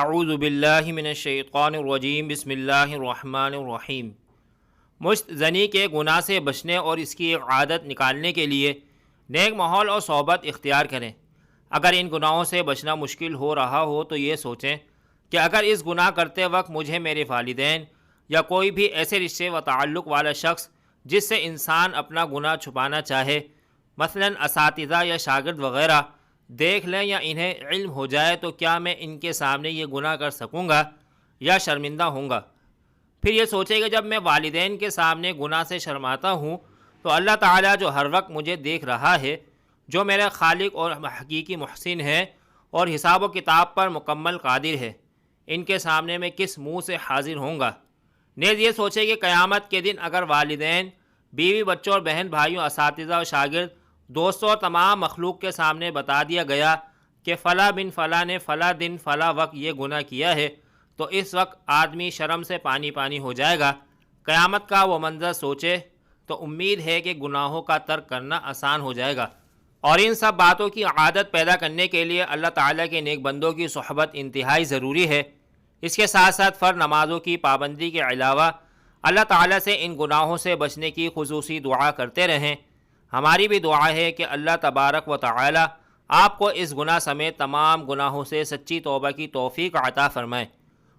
اعوذ باللہ من الشیطان الرجیم بسم اللہ الرحمن الرحیم۔ مشت زنی کے گناہ سے بچنے اور اس کی ایک عادت نکالنے کے لیے نیک ماحول اور صحبت اختیار کریں۔ اگر ان گناہوں سے بچنا مشکل ہو رہا ہو تو یہ سوچیں کہ اگر اس گناہ کرتے وقت مجھے میرے والدین یا کوئی بھی ایسے رشتے و تعلق والا شخص جس سے انسان اپنا گناہ چھپانا چاہے، مثلاً اساتذہ یا شاگرد وغیرہ، دیکھ لیں یا انہیں علم ہو جائے تو کیا میں ان کے سامنے یہ گناہ کر سکوں گا یا شرمندہ ہوں گا؟ پھر یہ سوچے کہ جب میں والدین کے سامنے گناہ سے شرماتا ہوں تو اللہ تعالیٰ جو ہر وقت مجھے دیکھ رہا ہے، جو میرے خالق اور حقیقی محسن ہے اور حساب و کتاب پر مکمل قادر ہے، ان کے سامنے میں کس منہ سے حاضر ہوں گا؟ نیز یہ سوچے کہ قیامت کے دن اگر والدین، بیوی، بچوں اور بہن بھائیوں، اساتذہ اور شاگرد، دوستوں اور تمام مخلوق کے سامنے بتا دیا گیا کہ فلاں بن فلاں نے فلاں دن فلاں وقت یہ گناہ کیا ہے، تو اس وقت آدمی شرم سے پانی پانی ہو جائے گا۔ قیامت کا وہ منظر سوچے تو امید ہے کہ گناہوں کا ترک کرنا آسان ہو جائے گا۔ اور ان سب باتوں کی عادت پیدا کرنے کے لیے اللہ تعالیٰ کے نیک بندوں کی صحبت انتہائی ضروری ہے۔ اس کے ساتھ ساتھ فرض نمازوں کی پابندی کے علاوہ اللہ تعالیٰ سے ان گناہوں سے بچنے کی خصوصی دعا کرتے رہیں۔ ہماری بھی دعا ہے کہ اللہ تبارک و تعالی آپ کو اس گناہ سمیت تمام گناہوں سے سچی توبہ کی توفیق عطا فرمائے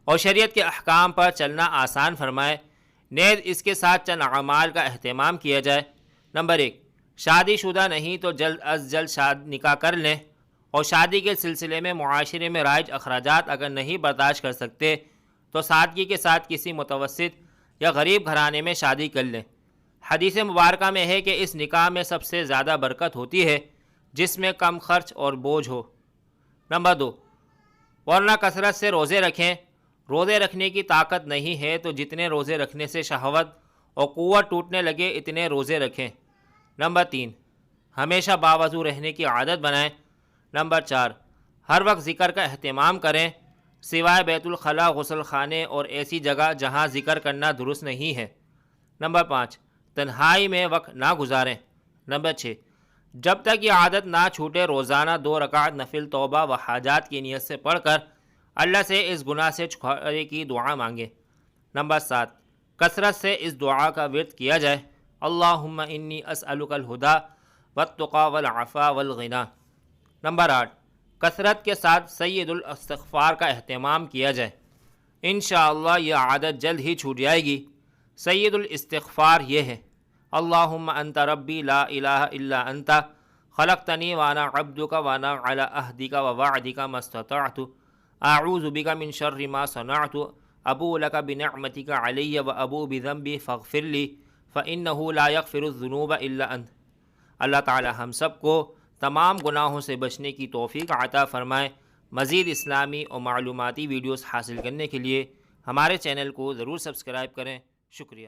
اور شریعت کے احکام پر چلنا آسان فرمائے۔ نیز اس کے ساتھ چند اعمال کا اہتمام کیا جائے۔ نمبر 1، شادی شدہ نہیں تو جلد از جلد نکاح کر لیں، اور شادی کے سلسلے میں معاشرے میں رائج اخراجات اگر نہیں برداشت کر سکتے تو سادگی کے ساتھ کسی متوسط یا غریب گھرانے میں شادی کر لیں۔ حدیث مبارکہ میں ہے کہ اس نکاح میں سب سے زیادہ برکت ہوتی ہے جس میں کم خرچ اور بوجھ ہو۔ نمبر 2، ورنہ کثرت سے روزے رکھیں۔ روزے رکھنے کی طاقت نہیں ہے تو جتنے روزے رکھنے سے شہوت اور قوت ٹوٹنے لگے اتنے روزے رکھیں۔ نمبر 3، ہمیشہ باوضو رہنے کی عادت بنائیں۔ نمبر 4، ہر وقت ذکر کا اہتمام کریں، سوائے بیت الخلاء، غسل خانے اور ایسی جگہ جہاں ذکر کرنا درست نہیں ہے۔ نمبر 5، تنہائی میں وقت نہ گزاریں۔ نمبر 6، جب تک یہ عادت نہ چھوٹے روزانہ 2 رکعت نفل توبہ و حاجات کی نیت سے پڑھ کر اللہ سے اس گناہ سے چھٹکارے کی دعا مانگیں۔ نمبر 7، کثرت سے اس دعا کا ورد کیا جائے، اللہم انی اسألک الہدی والتقی والعفا والغنی۔ نمبر 8، کثرت کے ساتھ سید الاستغفار کا اہتمام کیا جائے۔ انشاءاللہ یہ عادت جلد ہی چھوٹ جائے گی۔ سید الاستغفار یہ ہے، اللہم انت ربی لا الہ الا انت خلقتنی وانا عبدک وانا علی عہدک ووعدک ما استطعت اعوذ بک من شر ما صنعت ابوء لک بنعمتک علی وابوء بذنبی فاغفر لی فانہ لا یغفر الذنوب الا انت۔ اللہ تعالی ہم سب کو تمام گناہوں سے بچنے کی توفیق عطا فرمائے۔ مزید اسلامی اور معلوماتی ویڈیوز حاصل کرنے کے لیے ہمارے چینل کو ضرور سبسکرائب کریں۔ شکریہ۔